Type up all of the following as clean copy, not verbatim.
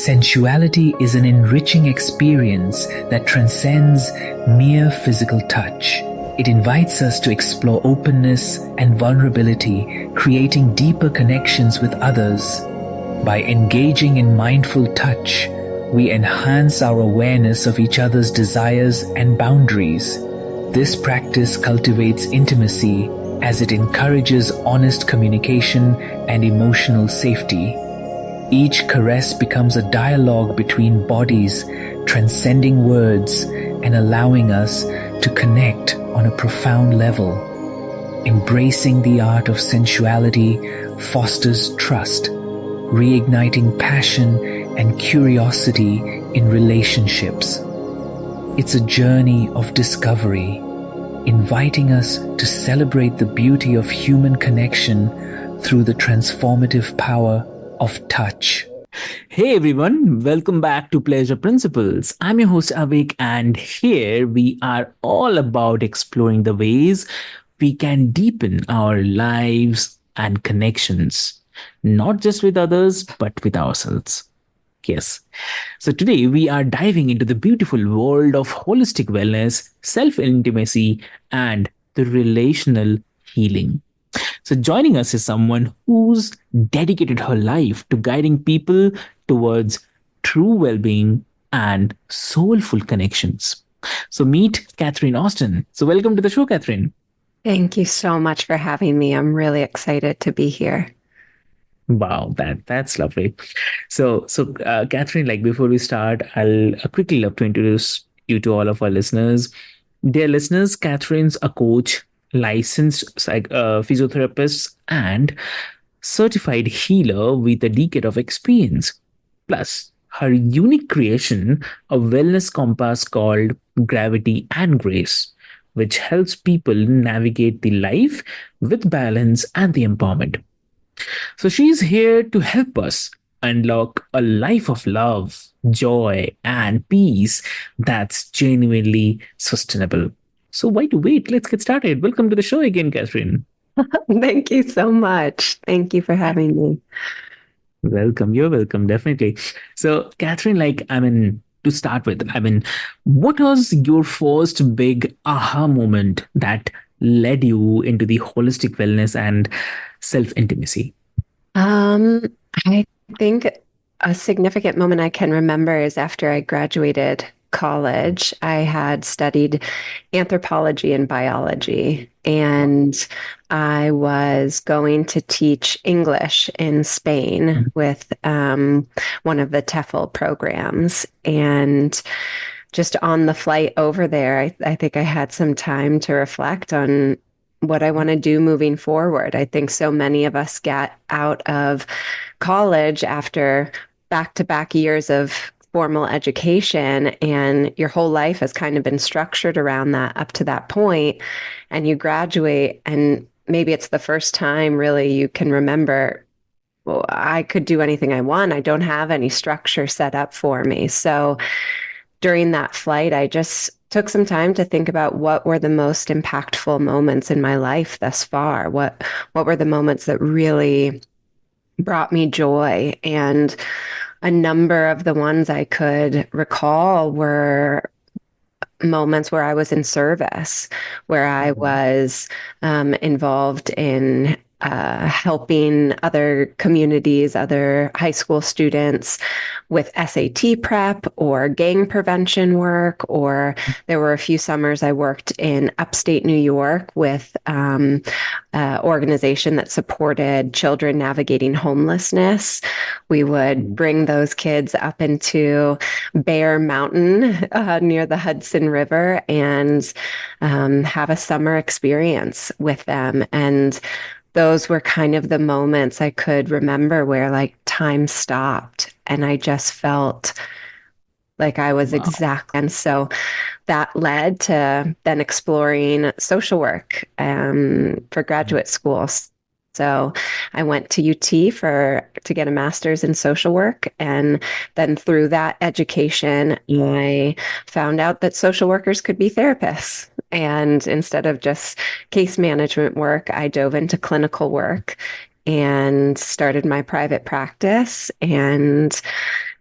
Sensuality is an enriching experience that transcends mere physical touch. It invites us to explore openness and vulnerability, creating deeper connections with others. By engaging in mindful touch, we enhance our awareness of each other's desires and boundaries. This practice cultivates intimacy as it encourages honest communication and emotional safety. Each caress becomes a dialogue between bodies, transcending words and allowing us to connect on a profound level. Embracing the art of sensuality fosters trust, reigniting passion and curiosity in relationships. It's a journey of discovery, inviting us to celebrate the beauty of human connection through the transformative power of touch. Hey everyone, welcome back to Pleasure Principles. I'm your host Avik, and here we are all about exploring the ways we can deepen our lives and connections, not just with others, but with ourselves. Yes. So today we are diving into the beautiful world of holistic wellness, self-intimacy, and the relational healing. So joining us is someone who's dedicated her life to guiding people towards true well-being and soulful connections. So meet Kathryn Austin. So welcome to the show, Kathryn. Thank you so much for having me. I'm really excited to be here. Wow, that's lovely. So Kathryn, like before we start, I'll quickly love to introduce you to all of our listeners. Dear listeners, Kathryn's a coach, licensed physiotherapist, and certified healer with a decade of experience. Plus, her unique creation, a wellness compass called Gravity and Grace, which helps people navigate the life with balance and the empowerment. So she's here to help us unlock a life of love, joy, and peace that's genuinely sustainable. So why to wait? Let's get started. Welcome to the show again, Kathryn. Thank you so much. Thank you for having me. Welcome. You're welcome. Definitely. So, Kathryn, to start with, what was your first big aha moment that led you into the holistic wellness and self-intimacy? I think a significant moment I can remember is after I graduated college. I had studied anthropology and biology, and I was going to teach English in Spain with one of the TEFL programs. And just on the flight over there, I think I had some time to reflect on what I want to do moving forward. I think so many of us get out of college after back-to-back years of formal education, and your whole life has kind of been structured around that up to that point, and you graduate, and maybe it's the first time really you can remember, well, I could do anything I want. I don't have any structure set up for me. So during that flight, I just took some time to think about what were the most impactful moments in my life thus far. What were the moments that really brought me joy? And a number of the ones I could recall were moments where I was in service, where I was involved in helping other communities, other high school students with SAT prep or gang prevention work, or there were a few summers I worked in upstate New York with an organization that supported children navigating homelessness. We would bring those kids up into Bear Mountain near the Hudson River and have a summer experience with them. And those were kind of the moments I could remember where like time stopped and I just felt like I was exact. And so that led to then exploring social work for graduate school. So I went to UT to get a master's in social work. And then through that education, I found out that social workers could be therapists. And instead of just case management work, I dove into clinical work and started my private practice. And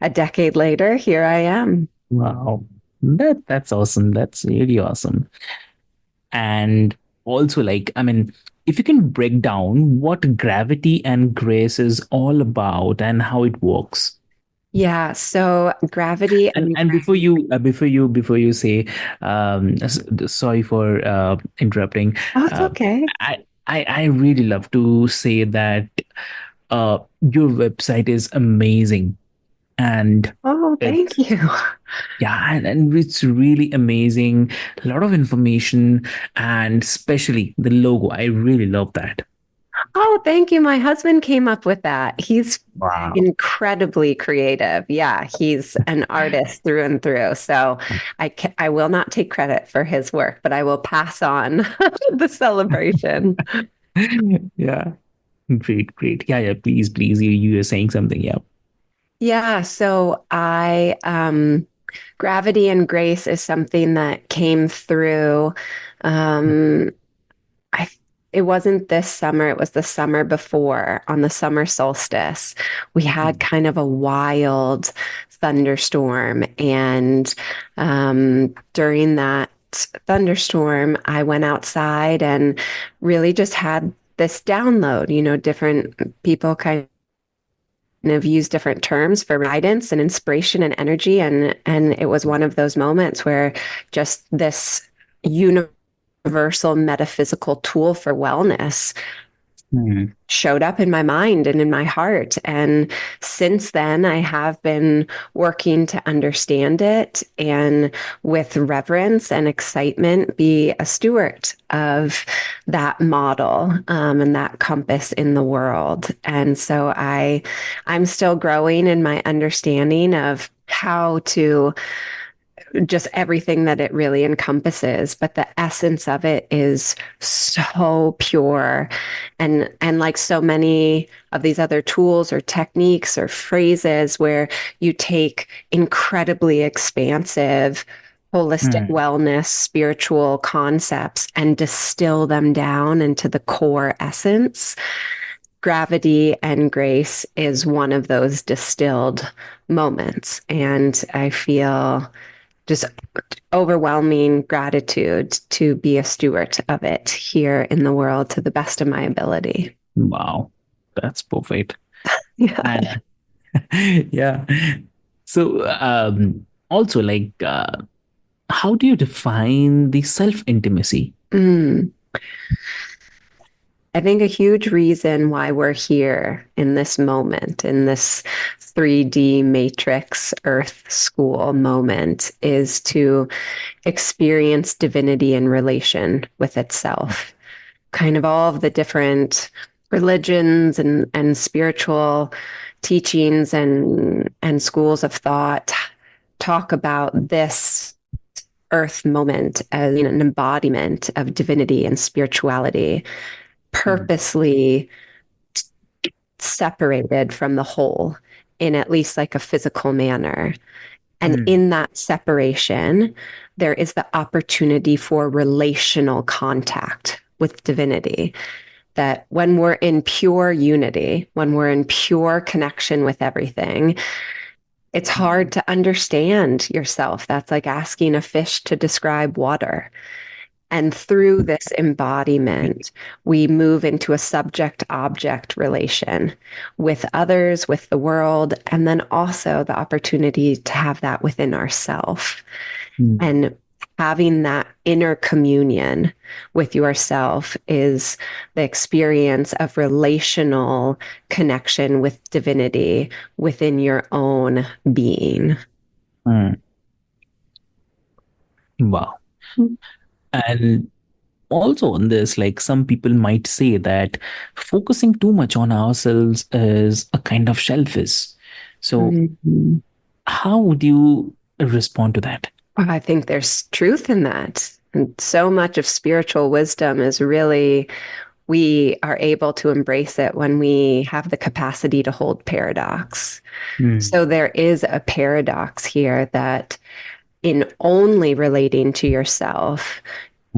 a decade later, here I am. Wow. That's awesome. That's really awesome. And also, like, I mean, if you can break down what gravity and grace is all about and how it works. Yeah, so gravity And and before you say, sorry for interrupting. oh, it's Uh, okay. I really love to say that your website is amazing, and Oh, thank it's you. yeah, and it's really amazing. A lot of information, and especially the logo. I really love that. Oh, thank you. My husband came up with that. He's Wow. incredibly creative. Yeah, he's an artist through and through. So I will not take credit for his work, but I will pass on the celebration. Yeah. Great, great. Yeah, yeah. Please, please. You were saying something. Yeah. Yeah, so I gravity and grace is something that came through. Um, I it wasn't this summer, it was the summer before on the summer solstice. We had kind of a wild thunderstorm, and during that thunderstorm, I went outside and really just had this download. Different people kind of use different terms for guidance and inspiration and energy, and it was one of those moments where just this universal metaphysical tool for wellness Hmm. showed up in my mind and in my heart. And since then, I have been working to understand it and with reverence and excitement be a steward of that model and that compass in the world. And so I'm still growing in my understanding of how to just everything that it really encompasses, but the essence of it is so pure. And like so many of these other tools or techniques or phrases where you take incredibly expansive holistic Hmm. wellness spiritual concepts and distill them down into the core essence. Gravity and grace is one of those distilled moments, and I feel just overwhelming gratitude to be a steward of it here in the world to the best of my ability. Wow. That's perfect. Yeah. And yeah. So, also, like, how do you define the self intimacy? Mm. I think a huge reason why we're here in this moment, in this 3D matrix Earth school moment, is to experience divinity in relation with itself. Kind of all of the different religions and spiritual teachings and schools of thought talk about this earth moment as an embodiment of divinity and spirituality, Hmm. purposely separated from the whole in at least like a physical manner. And Hmm. in that separation, there is the opportunity for relational contact with divinity. That when we're in pure unity, when we're in pure connection with everything, it's hard to understand yourself. That's like asking a fish to describe water. And through this embodiment, we move into a subject object relation with others, with the world, and then also the opportunity to have that within ourself. Hmm. And having that inner communion with yourself is the experience of relational connection with divinity within your own being. Hmm. Wow. And also on this, like some people might say that focusing too much on ourselves is a kind of selfish. So, Mhm. how would you respond to that? Well, I think there's truth in that. And so much of spiritual wisdom is really, we are able to embrace it when we have the capacity to hold paradox. Hmm. So there is a paradox here that in only relating to yourself,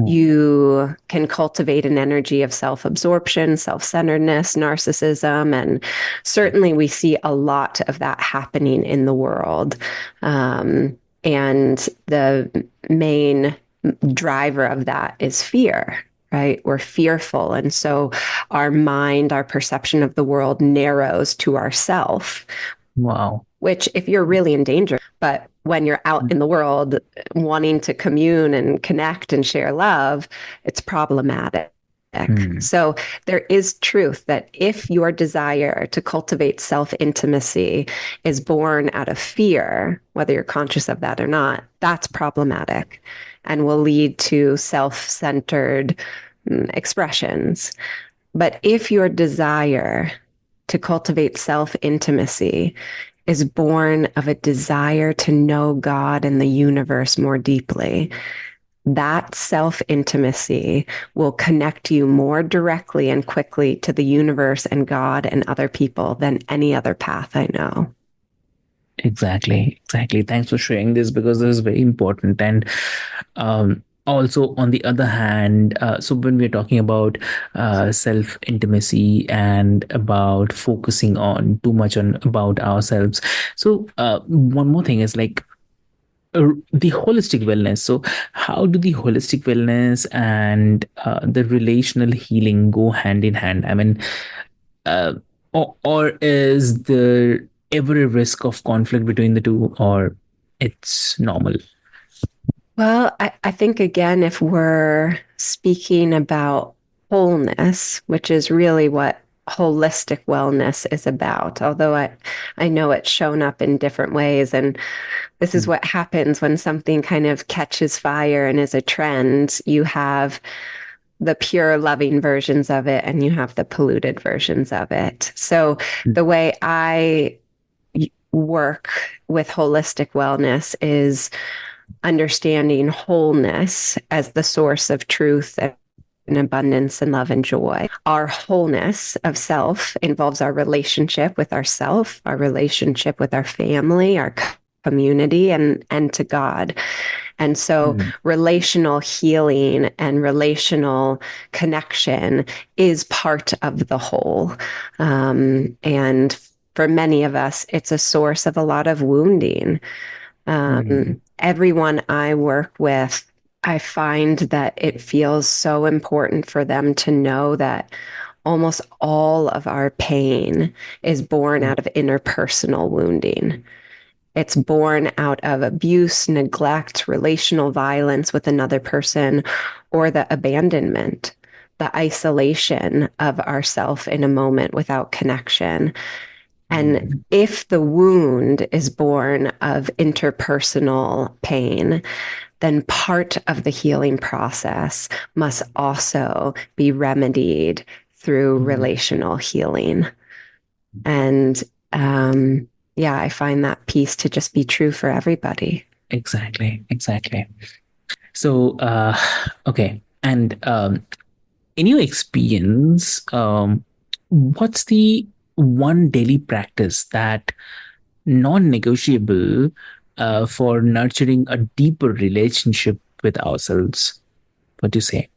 You can cultivate an energy of self absorption, self centeredness, narcissism. And certainly we see a lot of that happening in the world. And the main driver of that is fear, right? We're fearful. And so our mind, our perception of the world narrows to ourself, Wow. which if you're really in danger, but when you're out in the world wanting to commune and connect and share love, it's problematic. Mm. So there is truth that if your desire to cultivate self intimacy is born out of fear, whether you're conscious of that or not, that's problematic and will lead to self centered expressions. But if your desire to cultivate self intimacy is born of a desire to know God and the universe more deeply, that self intimacy will connect you more directly and quickly to the universe and God and other people than any other path I know. Exactly, exactly. Thanks for sharing this because this is very important. And also, on the other hand, so when we're talking about self intimacy and about focusing on too much on about ourselves, so one more thing is like the holistic wellness. So, how do the holistic wellness and the relational healing go hand in hand? I mean, uh, or is there ever a risk of conflict between the two, or it's normal? Well, I think again, if we're speaking about wholeness, which is really what holistic wellness is about, although I know it's shown up in different ways. And this is Mm. what happens when something kind of catches fire and is a trend. You have the pure loving versions of it and you have the polluted versions of it. So the way I work with holistic wellness is understanding wholeness as the source of truth and abundance and love and joy. Our wholeness of self involves our relationship with ourself, our relationship with our family, our community, and to God. And so Mm. relational healing and relational connection is part of the whole. And for many of us, it's a source of a lot of wounding. Mm. Everyone I work with, I find that it feels so important for them to know that almost all of our pain is born out of interpersonal wounding. It's born out of abuse, neglect, relational violence with another person, or the abandonment, the isolation of ourself in a moment without connection. And Mm. if the wound is born of interpersonal pain, then part of the healing process must also be remedied through Mm. relational healing. And yeah, I find that piece to just be true for everybody. Exactly, exactly. So, okay, and in your experience, what's the one daily practice that non-negotiable for nurturing a deeper relationship with ourselves? What do you say?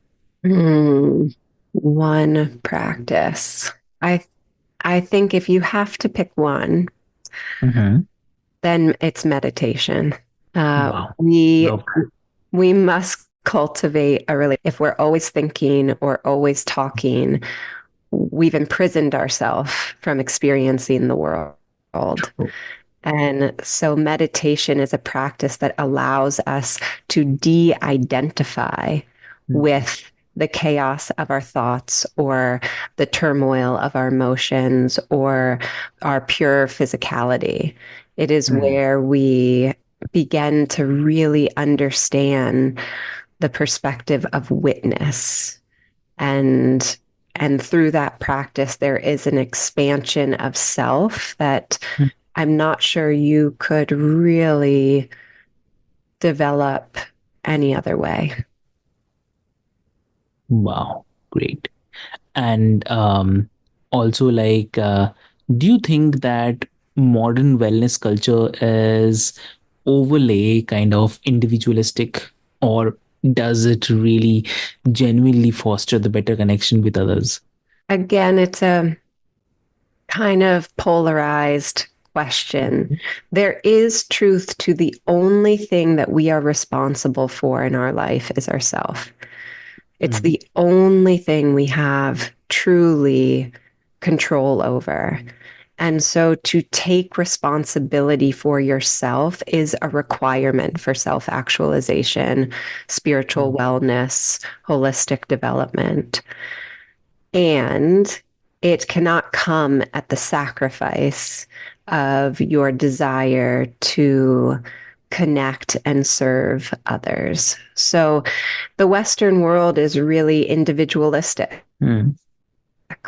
One practice. I I think if you have to pick one, Mm-hmm. then it's meditation. Uh, Wow. we Love. we must cultivate a really. If we're always thinking or always talking, we've imprisoned ourselves from experiencing the world. True. And so meditation is a practice that allows us to de-identify with the chaos of our thoughts or the turmoil of our emotions or our pure physicality. It is Mm. where we begin to really understand the perspective of witness, and through that practice there is an expansion of self that I'm not sure you could really develop any other way. Wow. Great. And also, like, do you think that modern wellness culture is overlay kind of individualistic, or does it really genuinely foster the better connection with others? Again, it's a kind of polarized question. There is truth to the only thing that we are responsible for in our life is ourself. It's the only thing we have truly control over. And so to take responsibility for yourself is a requirement for self actualization, spiritual wellness, holistic development. And it cannot come at the sacrifice of your desire to connect and serve others. So the Western world is really individualistic, Mm.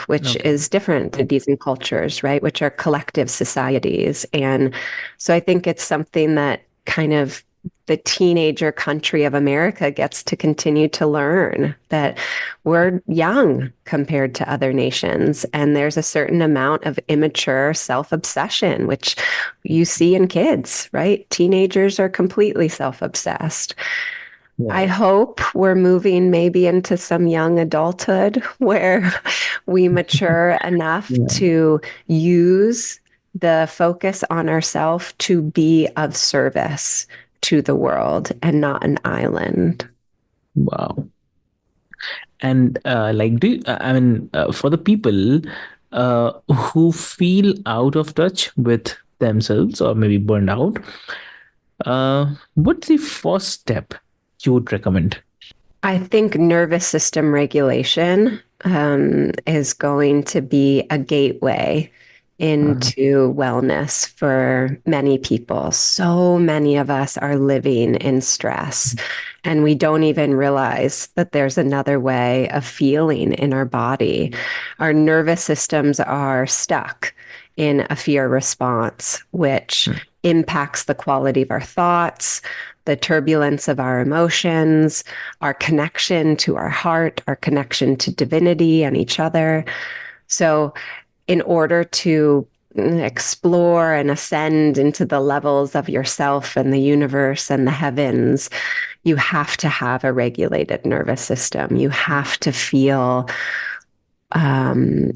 which Okay. is different than decent cultures, right? Which are collective societies. And so I think it's something that kind of the teenager country of America gets to continue to learn that we're young compared to other nations. And there's a certain amount of immature self obsession, which you see in kids, right? Teenagers are completely self obsessed. I Yeah. hope we're moving maybe into some young adulthood where we mature enough Yeah. to use the focus on ourselves to be of service to the world and not an island. Wow. And like, I mean, for the people who feel out of touch with themselves or maybe burned out, what's the first step you would recommend? I think nervous system regulation is going to be a gateway into wellness for many people. So many of us are living in stress, and we don't even realize that there's another way of feeling in our body. Our nervous systems are stuck in a fear response, which impacts the quality of our thoughts, the turbulence of our emotions, our connection to our heart, our connection to divinity and each other. So, in order to explore and ascend into the levels of yourself and the universe and the heavens, you have to have a regulated nervous system. You have to feel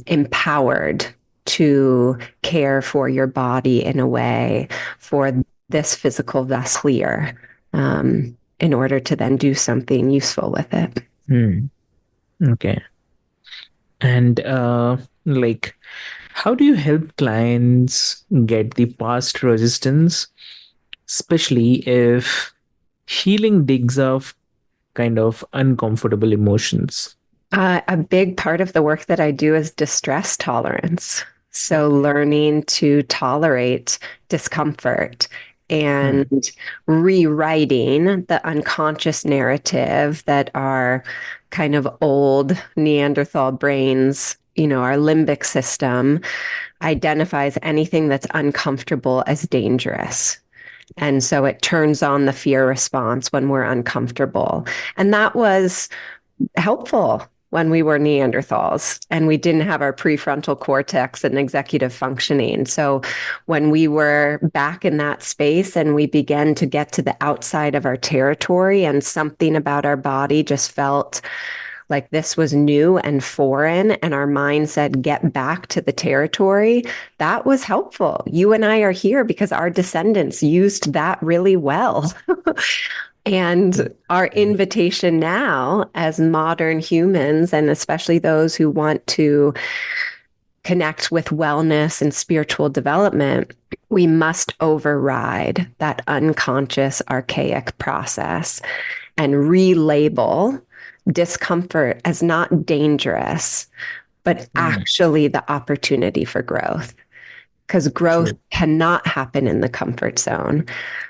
empowered to care for your body in a way for this physical vessel here, in order to then do something useful with it. Hmm. Okay. And like, how do you help clients get the past resistance, especially if healing digs up kind of uncomfortable emotions? A big part of the work that I do is distress tolerance. So, learning to tolerate discomfort Hmm. and rewriting the unconscious narrative that our kind of old Neanderthal brains, our limbic system identifies anything that's uncomfortable as dangerous. And so it turns on the fear response when we're uncomfortable. And that was helpful when we were Neanderthals and we didn't have our prefrontal cortex and executive functioning. So when we were back in that space and we began to get to the outside of our territory and something about our body just felt like this was new and foreign, and our mind said, get back to the territory, that was helpful. You and I are here because our descendants used that really well. And our invitation now, as modern humans, and especially those who want to connect with wellness and spiritual development, we must override that unconscious, archaic process and relabel discomfort as not dangerous, but Hmm. actually the opportunity for growth. Because growth True. cannot happen in the comfort zone.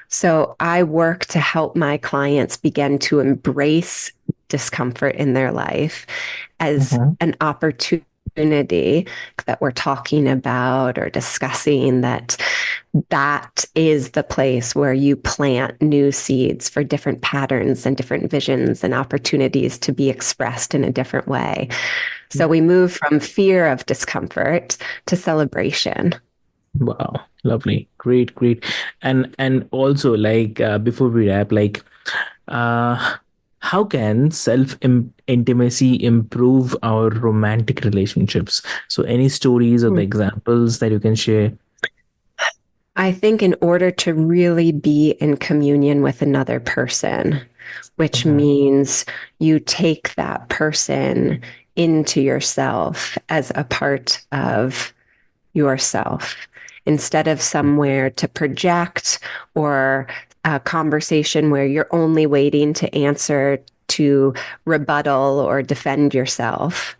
So I work to help my clients begin to embrace discomfort in their life as Mhm. an opportunity that we're talking about or discussing, that is the place where you plant new seeds for different patterns and different visions and opportunities to be expressed in a different way. So we move from fear of discomfort to celebration. Wow, lovely, great, great. And also, like, before we wrap, like, uh how can self intimacy improve our romantic relationships? So, any stories or the Hmm. examples that you can share? I think in order to really be in communion with another person, which Mhm. means you take that person into yourself as a part of yourself instead of somewhere to project or a conversation where you're only waiting to answer to rebuttal or defend yourself.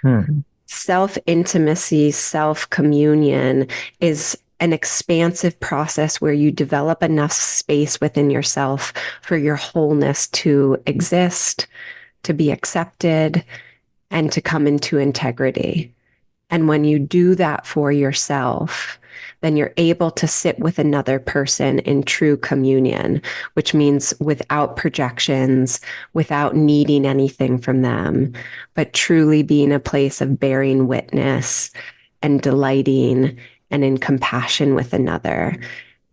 Hmm. Self intimacy, self communion is an expansive process where you develop enough space within yourself for your wholeness to exist, to be accepted, and to come into integrity. And when you do that for yourself, then you're able to sit with another person in true communion, which means without projections, without needing anything from them, but truly being a place of bearing witness and delighting and in compassion with another.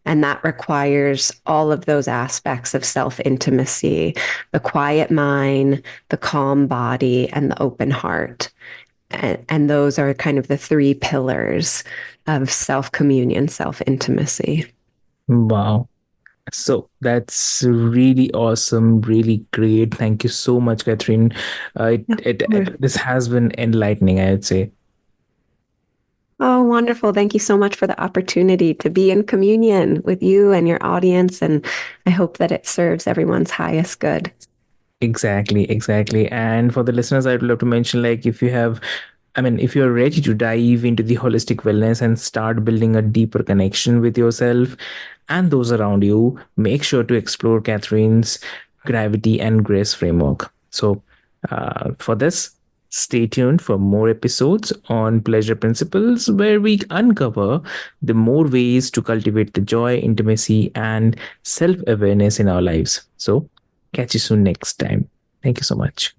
And that requires all of those aspects of self intimacy, the quiet mind, the calm body, and the open heart. And those are kind of the three pillars of self communion, self intimacy. Wow. So that's really awesome, really great. Thank you so much, Catherine. This has been enlightening, I would say. Oh, wonderful. Thank you so much for the opportunity to be in communion with you and your audience. And I hope that it serves everyone's highest good. Exactly, exactly. And for the listeners, I'd love to mention like if you have, I mean, if you're ready to dive into the holistic wellness and start building a deeper connection with yourself and those around you, make sure to explore Catherine's gravity and grace framework. So, for this, stay tuned for more episodes on pleasure principles where we uncover the more ways to cultivate the joy, intimacy, and self awareness in our lives. So, catch you soon next time. Thank you so much.